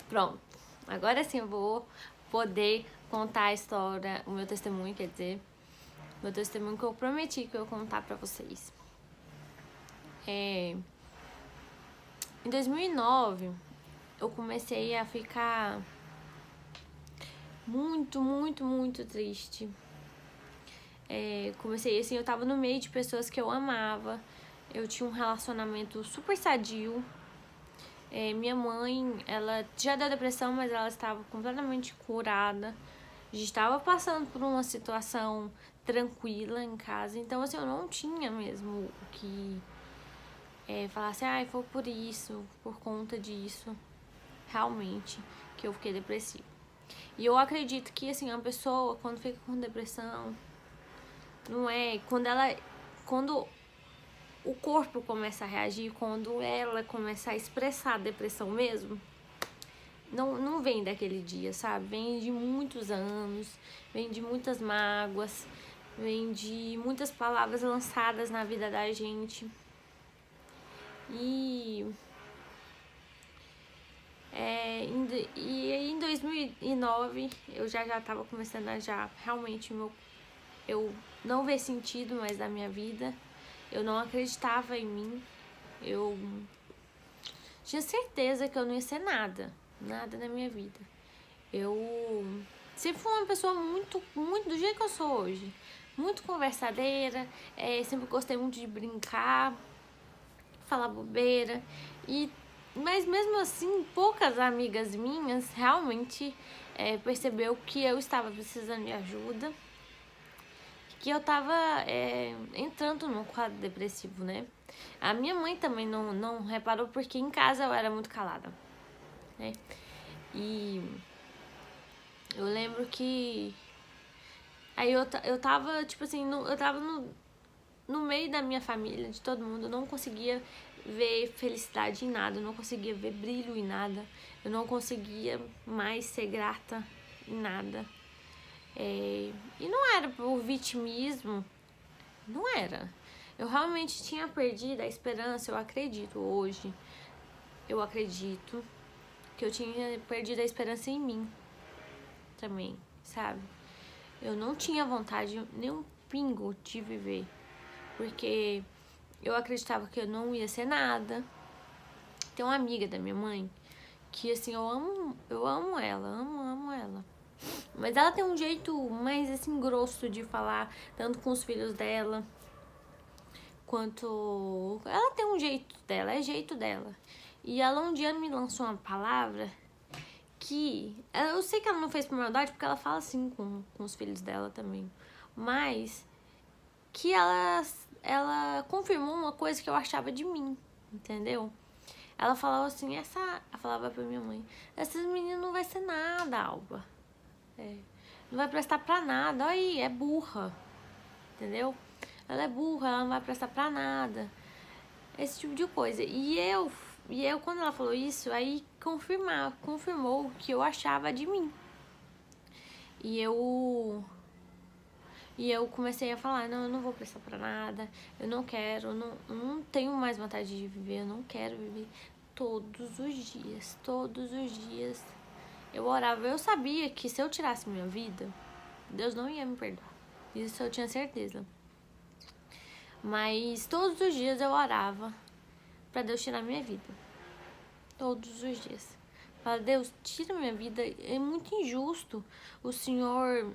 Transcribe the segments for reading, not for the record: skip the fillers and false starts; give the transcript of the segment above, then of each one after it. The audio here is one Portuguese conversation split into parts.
Pronto. Agora sim eu vou poder contar a história, o meu testemunho, quer dizer, meu testemunho que eu prometi que eu ia contar pra vocês. Em 2009, eu comecei a ficar muito triste. Comecei assim, eu tava no meio de pessoas que eu amava, eu tinha um relacionamento super sadio. Minha mãe, ela já deu depressão, mas ela estava completamente curada. A gente estava passando por uma situação tranquila em casa, então assim, eu não tinha mesmo o que falar assim, foi por isso, por conta disso, realmente, que eu fiquei depressiva. E eu acredito que assim, uma pessoa, quando fica com depressão, não é. Quando o corpo começa a reagir, quando ela começa a expressar a depressão mesmo, não vem daquele dia, sabe? Vem de muitos anos, vem de muitas mágoas, vem de muitas palavras lançadas na vida da gente. E aí em 2009 eu já tava começando a realmente eu não ver sentido mais da minha vida. Eu não acreditava em mim. Eu tinha certeza que eu não ia ser nada na minha vida. Eu sempre fui uma pessoa muito do jeito que eu sou hoje. Muito conversadeira, sempre gostei muito de brincar, falar bobeira. Mas mesmo assim, poucas amigas minhas realmente percebeu que eu estava precisando de ajuda, que eu tava entrando num quadro depressivo, né? A minha mãe também não reparou, porque em casa eu era muito calada, né? E eu lembro que aí eu tava, tipo assim, eu tava no meio da minha família, de todo mundo, eu não conseguia ver felicidade em nada, eu não conseguia ver brilho em nada, eu não conseguia mais ser grata em nada. E não era por vitimismo, não era. Eu realmente tinha perdido a esperança, eu acredito hoje. Eu acredito que eu tinha perdido a esperança em mim também, sabe? Eu não tinha vontade, nem um pingo de viver, porque eu acreditava que eu não ia ser nada. Tem uma amiga da minha mãe que, assim, eu amo ela, amo ela. Mas ela tem um jeito mais, assim, grosso de falar, tanto com os filhos dela, quanto... Ela tem um jeito dela, é jeito dela. E ela um dia me lançou uma palavra que... Eu sei que ela não fez por maldade, porque ela fala assim com os filhos dela também. Mas que ela confirmou uma coisa que eu achava de mim, entendeu? Ela falava assim, ela falava pra minha mãe, essa menina não vai ser nada, Alba. Não vai prestar pra nada, olha aí, é burra, entendeu? Ela é burra, ela não vai prestar pra nada. Esse tipo de coisa. E eu quando ela falou isso, aí confirmou o que eu achava de mim. E eu comecei a falar, não, eu não vou prestar pra nada, eu não quero, eu não tenho mais vontade de viver, eu não quero viver. Todos os dias eu orava. Eu sabia que se eu tirasse minha vida, Deus não ia me perdoar. Isso eu tinha certeza. Mas todos os dias eu orava pra Deus tirar minha vida. Todos os dias. Fala, Deus, tira minha vida. É muito injusto o Senhor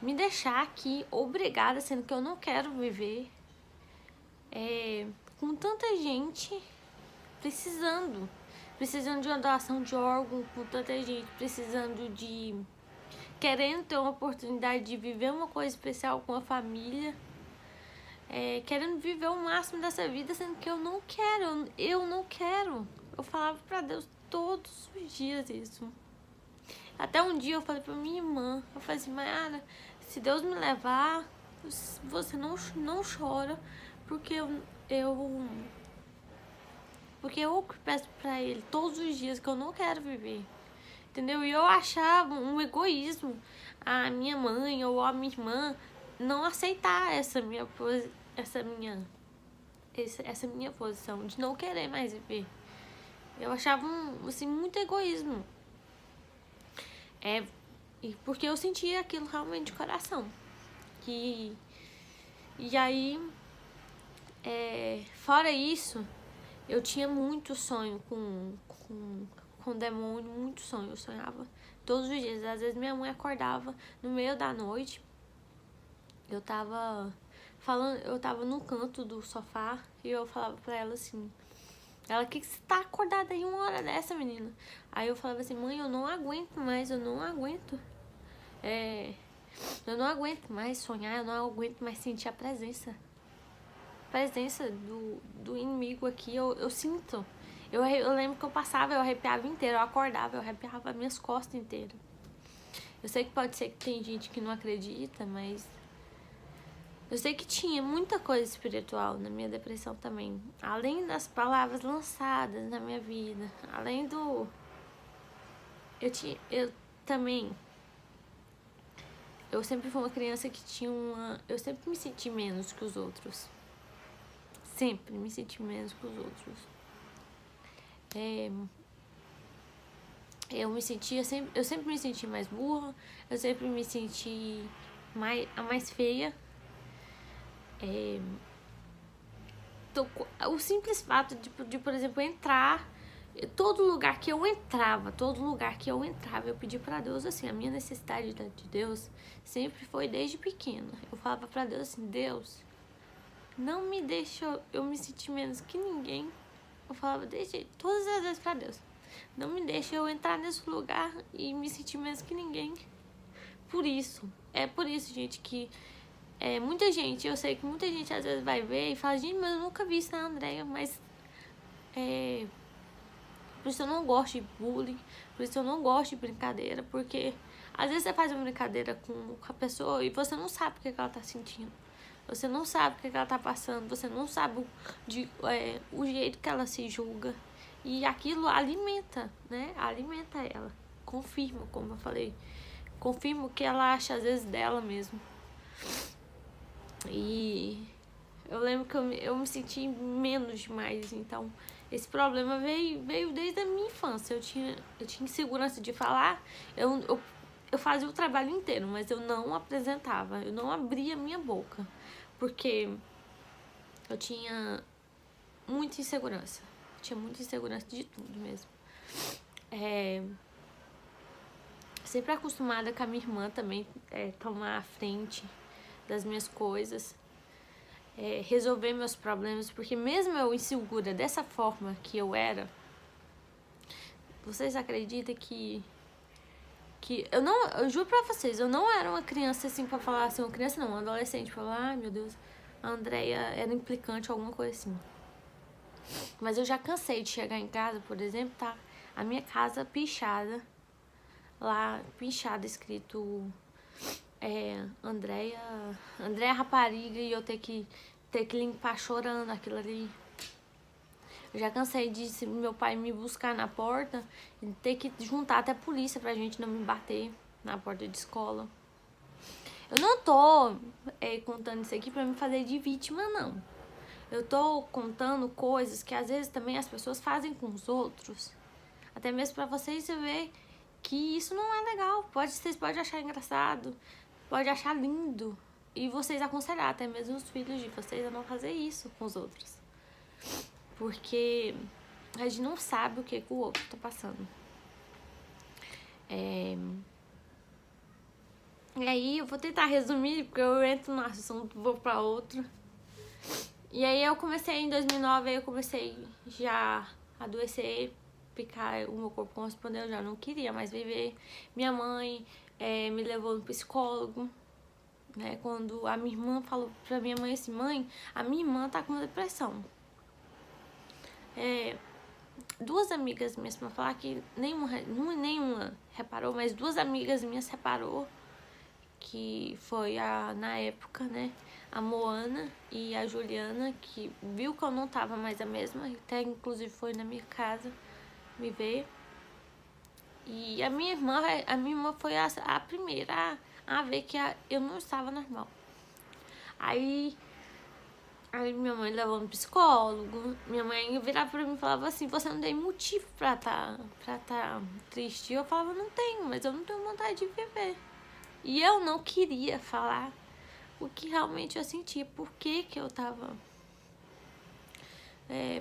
me deixar aqui obrigada, sendo que eu não quero viver com tanta gente precisando de uma doação de órgão, com tanta gente precisando querendo ter uma oportunidade de viver uma coisa especial com a família, querendo viver o máximo dessa vida, sendo que eu não quero. Eu falava pra Deus todos os dias isso. Até um dia eu falei pra minha irmã, eu falei assim, Mayara, se Deus me levar, você não chora, porque porque eu peço pra ele todos os dias que eu não quero viver, entendeu? E eu achava um egoísmo a minha mãe ou a minha irmã não aceitar essa minha posição de não querer mais viver. Eu achava assim muito egoísmo, E porque eu sentia aquilo realmente de coração. E aí, fora isso, eu tinha muito sonho com demônio, muito sonho. Eu sonhava todos os dias. Às vezes minha mãe acordava no meio da noite. Eu tava no canto do sofá e eu falava pra ela assim, ela, que você tá acordada aí 1 hora dessa, menina? Aí eu falava assim, mãe, eu não aguento mais, eu não aguento. Eu não aguento mais sonhar, eu não aguento mais sentir a presença do inimigo aqui, eu sinto. Eu lembro que eu passava, eu arrepiava inteiro, eu acordava, eu arrepiava minhas costas inteiras. Eu sei que pode ser que tem gente que não acredita, mas eu sei que tinha muita coisa espiritual na minha depressão também. Além das palavras lançadas na minha vida, além do... Eu também... Eu sempre fui uma criança que tinha uma... Eu sempre me senti menos que os outros. Sempre me senti menos que os outros. Eu sempre me senti mais burra, eu sempre me senti a mais feia. O simples fato de, por exemplo, entrar, todo lugar que eu entrava, eu pedi pra Deus assim, a minha necessidade de Deus sempre foi desde pequena. Eu falava pra Deus assim, Deus, não me deixa eu me sentir menos que ninguém. Eu falava todas as vezes pra Deus, não me deixa eu entrar nesse lugar e me sentir menos que ninguém. Por isso, gente, que muita gente, eu sei que muita gente às vezes vai ver e fala, gente, mas eu nunca vi isso na Andréia, mas por isso eu não gosto de bullying, por isso eu não gosto de brincadeira, porque às vezes você faz uma brincadeira com a pessoa e você não sabe o que ela tá sentindo. Você não sabe o que ela tá passando, você não sabe o jeito que ela se julga. E aquilo alimenta, né? Alimenta ela. Confirma, como eu falei. Confirma o que ela acha, às vezes, dela mesmo. E eu lembro que eu me senti menos demais. Então, esse problema veio desde a minha infância. Eu tinha insegurança de falar. Eu fazia o trabalho inteiro, mas eu não apresentava. Eu não abria minha boca. Porque eu tinha muita insegurança. Tinha muita insegurança de tudo mesmo. Sempre acostumada com a minha irmã também tomar a frente das minhas coisas. Resolver meus problemas. Porque mesmo eu insegura dessa forma que eu era, vocês acreditam que eu juro pra vocês, eu não era uma criança assim pra falar assim, uma criança não, uma adolescente pra falar, ai meu Deus, a Andréia era implicante, alguma coisa assim. Mas eu já cansei de chegar em casa, por exemplo, tá a minha casa pichada, lá pichada, escrito Andréia Rapariga, e eu ter que limpar chorando aquilo ali. Eu já cansei de meu pai me buscar na porta e ter que juntar até a polícia pra gente não me bater na porta de escola. Eu não tô contando isso aqui pra me fazer de vítima, não. Eu tô contando coisas que às vezes também as pessoas fazem com os outros. Até mesmo pra vocês ver que isso não é legal. Vocês podem achar engraçado, pode achar lindo. E vocês aconselhar até mesmo os filhos de vocês a não fazer isso com os outros. Porque a gente não sabe o que o outro tá passando. E aí eu vou tentar resumir, porque eu entro no assunto, vou pra outro. E aí eu comecei em 2009, aí eu comecei já a adoecer, ficar, o meu corpo correspondeu, eu já não queria mais viver. Minha mãe me levou no psicólogo, né? Quando a minha irmã falou pra minha mãe assim, mãe, a minha irmã tá com depressão. Duas amigas minhas, pra falar que nenhuma reparou, mas duas amigas minhas reparou, que foi na época, né, a Moana e a Juliana, que viu que eu não tava mais a mesma, até inclusive foi na minha casa me ver. E a minha irmã foi a primeira a ver que eu não estava normal. Aí Aí minha mãe levou no psicólogo. Minha mãe virava pra mim e falava assim, você não tem motivo pra tá triste. E eu falava, não tenho, mas eu não tenho vontade de viver. E eu não queria falar o que realmente eu sentia. Por que que eu tava...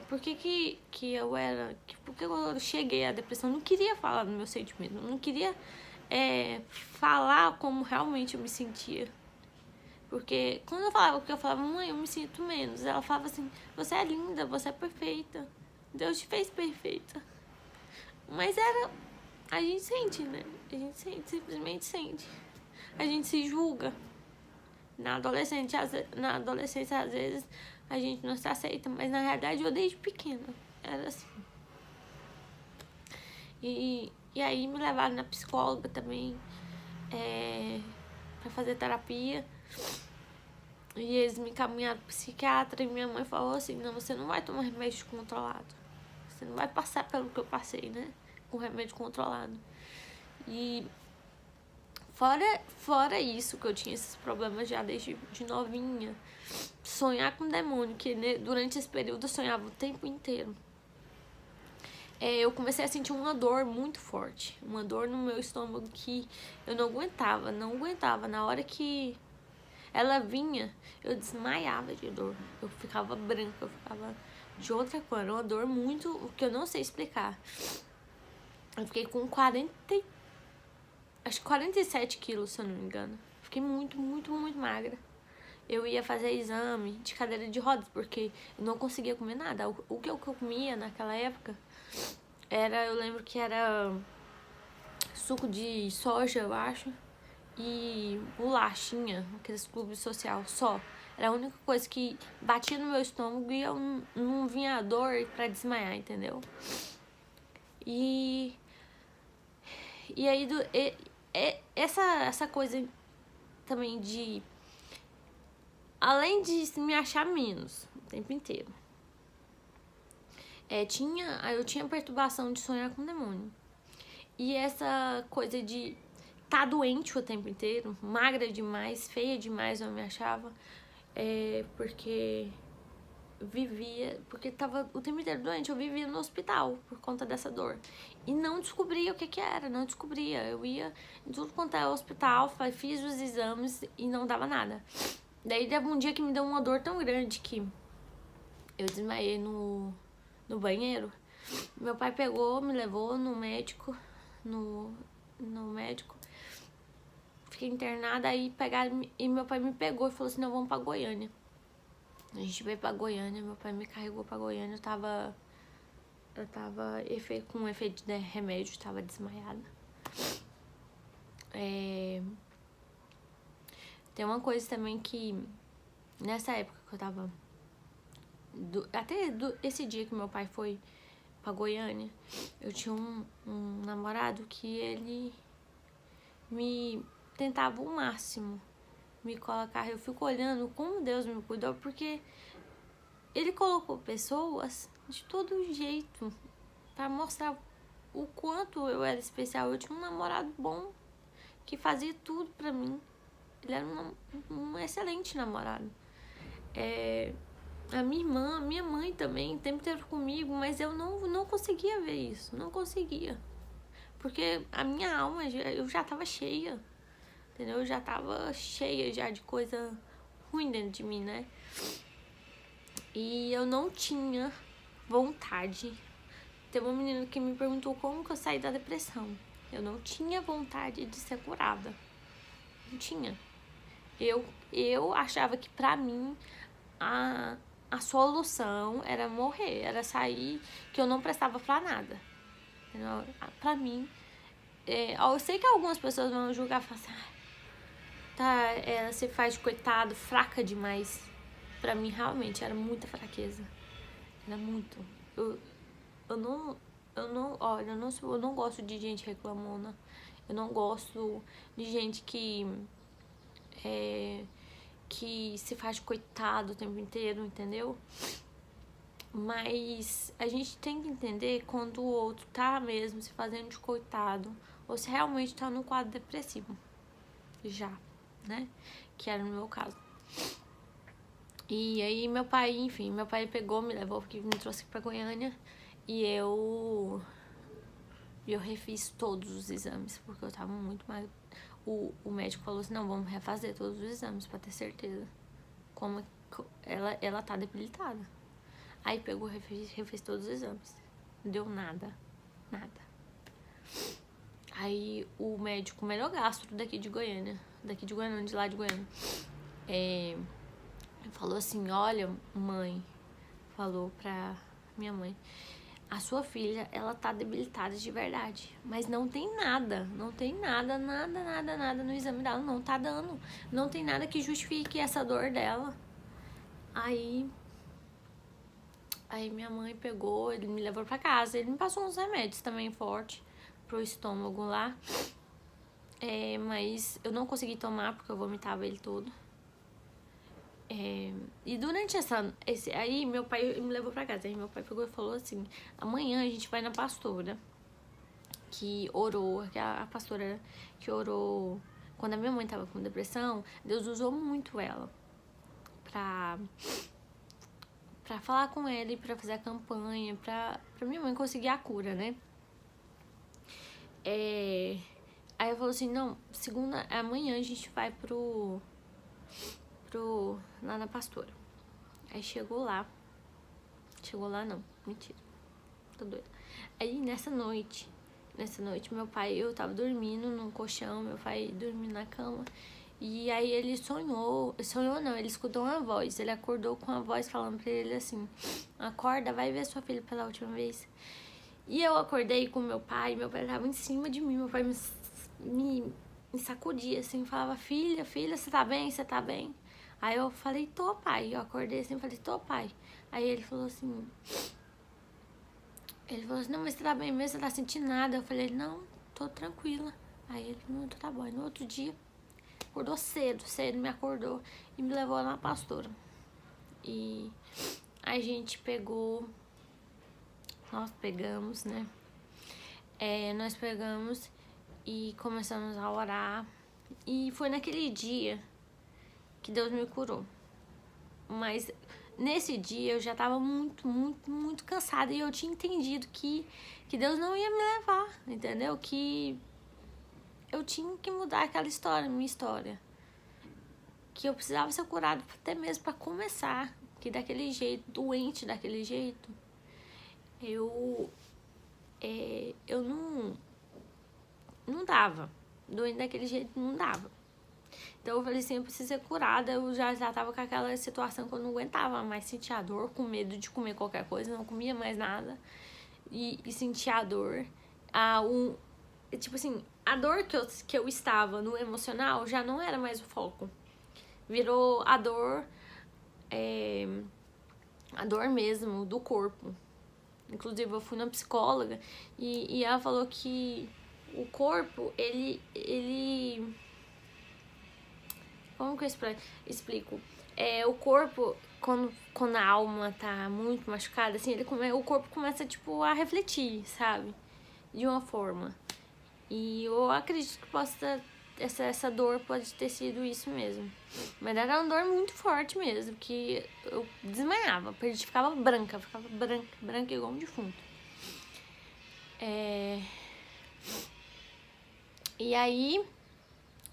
por que eu era... Por que eu cheguei à depressão? Eu não queria falar do meu sentimento. Eu não queria falar como realmente eu me sentia. Porque quando eu falava o que eu falava, mãe, eu me sinto menos. Ela falava assim, você é linda, você é perfeita. Deus te fez perfeita. Mas era... A gente sente, né? A gente sente, simplesmente sente. A gente se julga. Na adolescência, às vezes, a gente não se aceita. Mas na realidade, eu desde pequena era assim. E aí me levaram na psicóloga também, pra fazer terapia. E eles me encaminharam pro psiquiatra e minha mãe falou assim, não, você não vai tomar remédio controlado. Você não vai passar pelo que eu passei, né? Com remédio controlado. E fora isso, que eu tinha esses problemas já desde de novinha. Sonhar com demônio, que durante esse período eu sonhava o tempo inteiro. Eu comecei a sentir uma dor muito forte. Uma dor no meu estômago que eu não aguentava. Na hora que ela vinha, eu desmaiava de dor. Eu ficava branca, eu ficava de outra cor. Uma dor muito... que eu não sei explicar. Eu fiquei com 47 quilos, se eu não me engano. Fiquei muito, muito, muito magra. Eu ia fazer exame de cadeira de rodas, porque eu não conseguia comer nada. O que eu comia naquela época eu lembro que era suco de soja, eu acho, e bolachinha, aqueles clubes social, só. Era a única coisa que batia no meu estômago e eu não vinha a dor pra desmaiar, entendeu? E aí, essa coisa também de... Além de me achar menos o tempo inteiro, eu tinha perturbação de sonhar com demônio. E essa coisa de tá doente o tempo inteiro, magra demais, feia demais eu me achava, porque tava o tempo inteiro doente, eu vivia no hospital por conta dessa dor. E não descobria o que era, não descobria. Eu ia em tudo quanto é hospital, fiz os exames e não dava nada. Daí teve um dia que me deu uma dor tão grande que eu desmaiei no banheiro. Meu pai pegou, me levou no médico, no médico. Fiquei internada, aí pegaram e meu pai me pegou e falou assim, não, vamos pra Goiânia. A gente veio pra Goiânia, meu pai me carregou pra Goiânia, eu tava com efeito de remédio, tava desmaiada. Tem uma coisa também que, nessa época que eu tava... esse dia que meu pai foi pra Goiânia, eu tinha um namorado que ele me tentava o máximo me colocar. Eu fico olhando como Deus me cuidou, porque ele colocou pessoas de todo jeito pra mostrar o quanto eu era especial. Eu tinha um namorado bom que fazia tudo pra mim. Ele era um excelente namorado. A minha mãe também, o tempo inteiro comigo, mas eu não conseguia ver isso, não conseguia. Porque a minha alma, eu já tava cheia, entendeu? Eu já tava cheia já de coisa ruim dentro de mim, né? E eu não tinha vontade. Teve uma menina que me perguntou como que eu saí da depressão. Eu não tinha vontade de ser curada. Não tinha. Eu achava que pra mim a solução era morrer, era sair, que eu não prestava pra nada. Entendeu? Pra mim, eu sei que algumas pessoas vão julgar e falar assim, ela se faz de coitado, fraca demais. Pra mim, realmente, era muita fraqueza. Era muito. Eu não gosto de gente reclamona. Eu não gosto de gente que se faz de coitado o tempo inteiro, entendeu? Mas a gente tem que entender quando o outro tá mesmo se fazendo de coitado ou se realmente tá num quadro depressivo. Já, né? Que era no meu caso. E aí meu pai, enfim, meu pai pegou, me levou, porque me trouxe aqui pra Goiânia. E eu refiz todos os exames, porque eu tava muito mais... O médico falou assim, não, vamos refazer todos os exames pra ter certeza. Como ela tá debilitada. Aí pegou, refez todos os exames. Deu nada. Aí o médico, o melhor gastro daqui de Goiânia, de lá de Goiânia, falou assim, olha, mãe, falou pra minha mãe, a sua filha, ela tá debilitada de verdade, mas não tem nada no exame dela, não tá dando, não tem nada que justifique essa dor dela. Aí minha mãe pegou, ele me levou pra casa, ele me passou uns remédios também fortes pro estômago lá, mas eu não consegui tomar porque eu vomitava ele todo. E durante aí meu pai me levou pra casa, aí meu pai pegou e falou assim, amanhã a gente vai na pastora que orou, que a pastora que orou quando a minha mãe tava com depressão. Deus usou muito ela pra falar com ela e pra fazer a campanha, pra minha mãe conseguir a cura, né? Aí eu falou assim, não, amanhã a gente vai lá na pastora. Aí chegou lá não, mentira, tô doida. Aí nessa noite meu pai, eu tava dormindo num colchão, meu pai dormindo na cama, e aí ele ele escutou uma voz, ele acordou com a voz falando pra ele assim, acorda, vai ver sua filha pela última vez. E eu acordei com meu pai tava em cima de mim, meu pai me sacudia assim, falava, filha, você tá bem? Você tá bem? Aí eu falei, tô, pai. Eu acordei assim, falei, tô, pai. Aí ele falou assim, não, mas você tá bem mesmo? Você tá sentindo nada? Eu falei, não, tô tranquila. Aí ele, não, tá bom. E no outro dia, acordou cedo, me acordou e me levou na pastora. E a gente nós pegamos, né? Nós pegamos e começamos a orar. E foi naquele dia que Deus me curou. Mas nesse dia eu já tava muito cansada e eu tinha entendido que Deus não ia me levar, entendeu? Que eu tinha que mudar aquela história, minha história. Que eu precisava ser curada até mesmo pra começar. Que daquele jeito, doente daquele jeito, eu não dava. Doente daquele jeito não dava. Então eu falei assim, eu preciso ser curada. Eu já tava com aquela situação que eu não aguentava mais sentir a dor, com medo de comer qualquer coisa, não comia mais nada. E sentir a dor. Tipo assim, a dor que eu estava no emocional já não era mais o foco. Virou a dor mesmo do corpo. Inclusive eu fui na psicóloga e ela falou que o corpo, ele como que eu explico? O corpo, quando a alma tá muito machucada, assim, o corpo começa, tipo, a refletir, sabe? De uma forma. E eu acredito que essa dor pode ter sido isso mesmo. Mas era uma dor muito forte mesmo, que eu desmaiava, ficava branca igual um defunto. E aí,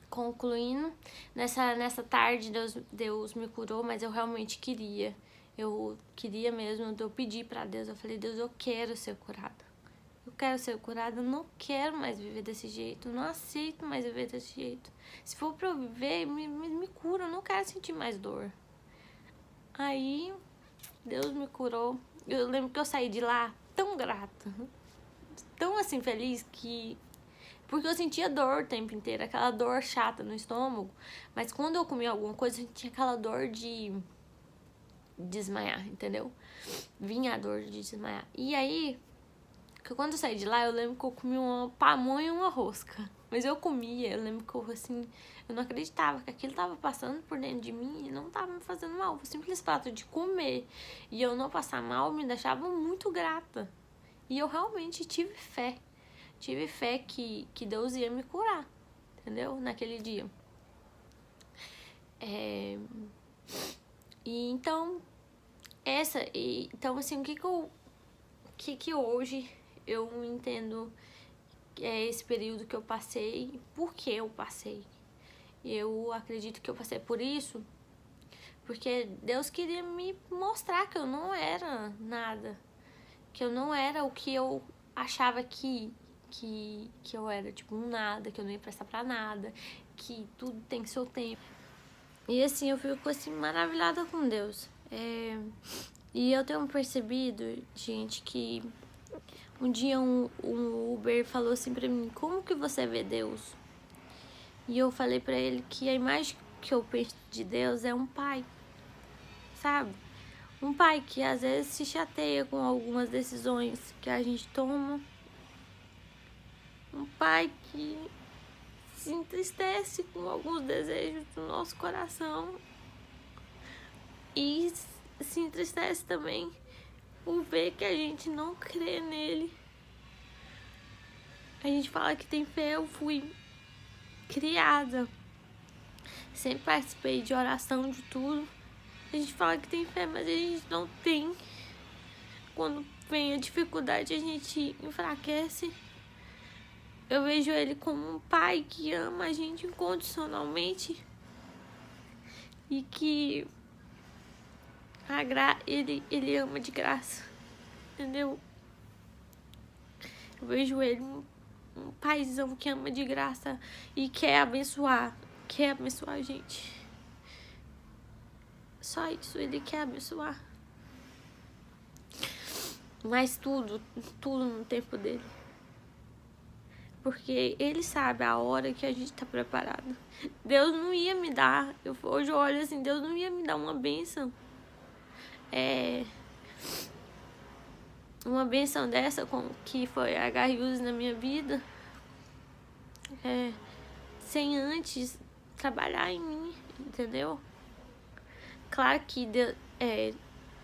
concluindo, nessa tarde Deus me curou, mas eu realmente queria. Eu queria mesmo, eu pedi pra Deus, eu falei, Deus, eu quero ser curada. Eu quero ser curada, eu não quero mais viver desse jeito, eu não aceito mais viver desse jeito. Se for pra eu viver, me cura, eu não quero sentir mais dor. Aí, Deus me curou. Eu lembro que eu saí de lá tão grata, tão assim feliz porque eu sentia dor o tempo inteiro, aquela dor chata no estômago. Mas quando eu comia alguma coisa, eu sentia aquela dor de desmaiar, entendeu? Vinha a dor de desmaiar. E aí, quando eu saí de lá, eu lembro que eu comi uma pamonha e uma rosca. Mas eu comia, eu lembro que eu não acreditava que aquilo tava passando por dentro de mim e não tava me fazendo mal. O simples fato de comer e eu não passar mal me deixava muito grata. E eu realmente tive fé. Tive fé que Deus ia me curar, entendeu? Naquele dia. E então, então assim, que hoje eu entendo esse período que eu passei, por que eu passei. Eu acredito que eu passei por isso porque Deus queria me mostrar que eu não era nada, que eu não era o que eu achava que eu era, tipo, um nada, que eu não ia prestar pra nada, que tudo tem seu tempo. E assim, eu fico assim, maravilhada com Deus. E eu tenho percebido, gente, que um dia um Uber falou assim pra mim, como que você vê Deus? E eu falei pra ele que a imagem que eu penso de Deus é um pai, sabe? Um pai que às vezes se chateia com algumas decisões que a gente toma. Um pai que se entristece com alguns desejos do nosso coração. E se entristece também por ver que a gente não crê nele. A gente fala que tem fé, eu fui criada. Sempre participei de oração, de tudo. A gente fala que tem fé, mas a gente não tem. Quando vem a dificuldade, a gente enfraquece. Eu vejo ele como um pai que ama a gente incondicionalmente. E que ele ama de graça. Entendeu? Eu vejo ele um paizão que ama de graça e quer abençoar a gente. Só isso, ele quer abençoar. Mas tudo no tempo dele. Porque ele sabe a hora que a gente tá preparado. Deus não ia me dar, hoje eu olho assim, Deus não ia me dar uma bênção. Uma bênção dessa, que foi a H-Use na minha vida, sem antes trabalhar em mim, entendeu? Claro que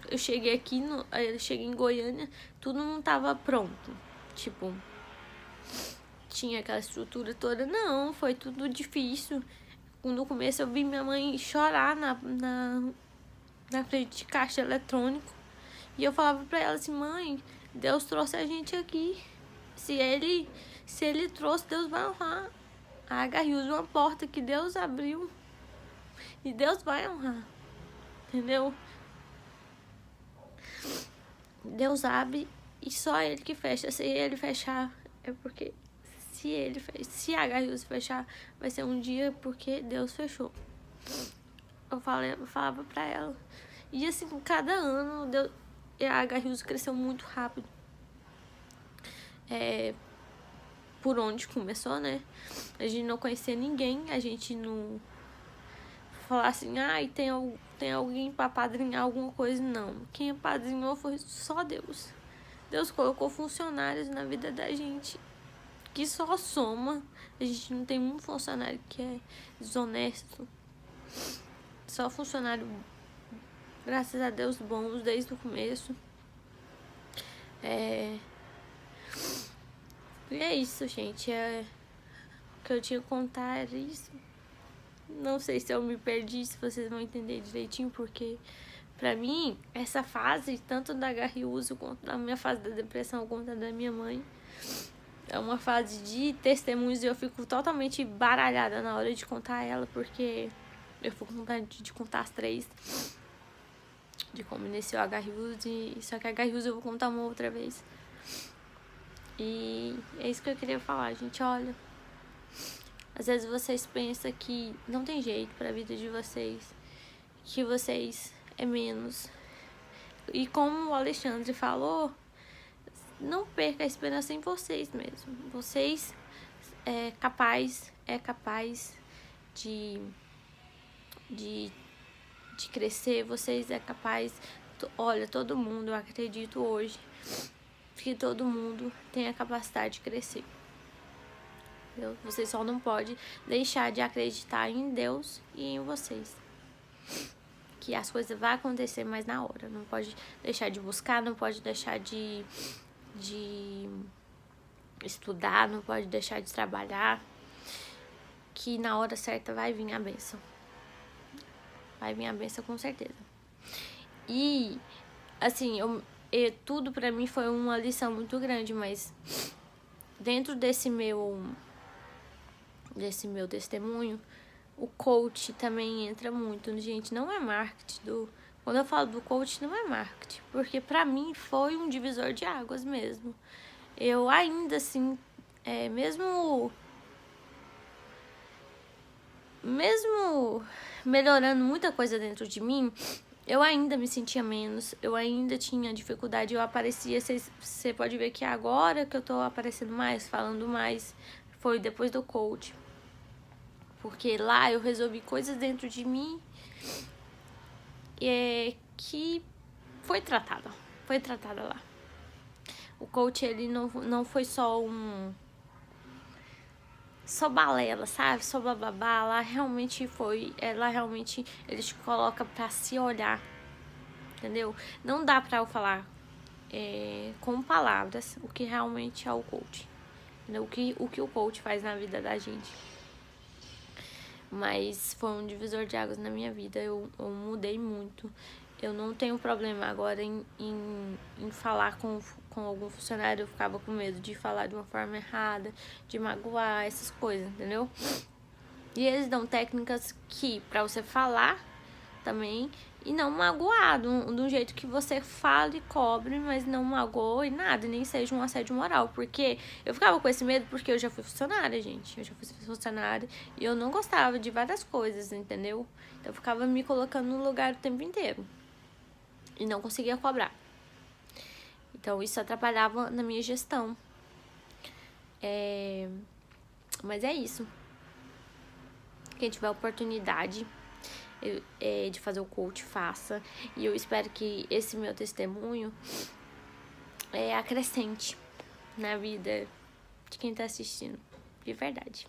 eu cheguei aqui, eu cheguei em Goiânia, tudo não tava pronto. Tipo, tinha aquela estrutura toda. Não, foi tudo difícil. No começo eu vi minha mãe chorar na frente de caixa eletrônico. E eu falava pra ela assim, mãe, Deus trouxe a gente aqui. Se ele trouxe, Deus vai honrar. A H-Use, uma porta que Deus abriu. E Deus vai honrar. Entendeu? Deus abre e só ele que fecha. Se ele fechar, é porque se a H-Use fechar, vai ser um dia porque Deus fechou. Eu falava pra ela. E assim, cada ano a H-Use cresceu muito rápido. Por onde começou, né? A gente não conhecia ninguém, a gente não falar assim, tem alguém pra padrinhar alguma coisa, não. Quem apadrinhou foi só Deus. Deus colocou funcionários na vida da gente que só soma. A gente não tem um funcionário que é desonesto. Só funcionário, graças a Deus, bons desde o começo. E é isso, gente. O que eu tinha que contar era isso. Não sei se eu me perdi, se vocês vão entender direitinho, porque pra mim, essa fase, tanto da H-Use quanto da minha fase da depressão, quanto da minha mãe, é uma fase de testemunhos e eu fico totalmente baralhada na hora de contar ela, porque eu fico com vontade de contar as três, de como iniciou a H-Use, só que a H-Use eu vou contar uma outra vez. E é isso que eu queria falar, gente. Olha, às vezes vocês pensam que não tem jeito pra vida de vocês, que vocês é menos. E como o Alexandre falou, não perca a esperança em vocês mesmo. Vocês é capaz de crescer, vocês é capaz. Olha, todo mundo, eu acredito hoje que todo mundo tem a capacidade de crescer. Vocês só não podem deixar de acreditar em Deus e em vocês. Que as coisas vão acontecer mais na hora. Não pode deixar de buscar, não pode deixar de estudar, não pode deixar de trabalhar. Que na hora certa vai vir a bênção. Vai vir a bênção com certeza. E, assim, tudo pra mim foi uma lição muito grande, mas dentro desse meu testemunho, o coach também entra muito. Gente, não é marketing. Quando eu falo do coach, não é marketing, porque pra mim foi um divisor de águas mesmo. Eu ainda assim, mesmo melhorando muita coisa dentro de mim, eu ainda me sentia menos, eu ainda tinha dificuldade, eu aparecia, você pode ver que agora que eu tô aparecendo mais, falando mais, foi depois do coach. Porque lá eu resolvi coisas dentro de mim que foi tratada lá. O coach, ele não foi só balela, sabe? Só bababá. Lá realmente ele te coloca pra se olhar, entendeu? Não dá pra eu falar com palavras o que realmente é o coach, entendeu? O que o coach faz na vida da gente. Mas foi um divisor de águas na minha vida. Eu mudei muito. Eu não tenho problema agora em falar com algum funcionário. Eu ficava com medo de falar de uma forma errada, de magoar, essas coisas, entendeu? E eles dão técnicas pra você falar também e não magoar, de um jeito que você fale e cobre, mas não magoe nada, nem seja um assédio moral. Porque eu ficava com esse medo porque eu já fui funcionária, gente. Eu já fui funcionária e eu não gostava de várias coisas, entendeu? Então eu ficava me colocando no lugar o tempo inteiro e não conseguia cobrar. Então isso atrapalhava na minha gestão. Mas é isso. Quem tiver oportunidade de fazer o coach, faça. E eu espero que esse meu testemunho acrescente na vida de quem tá assistindo, de verdade.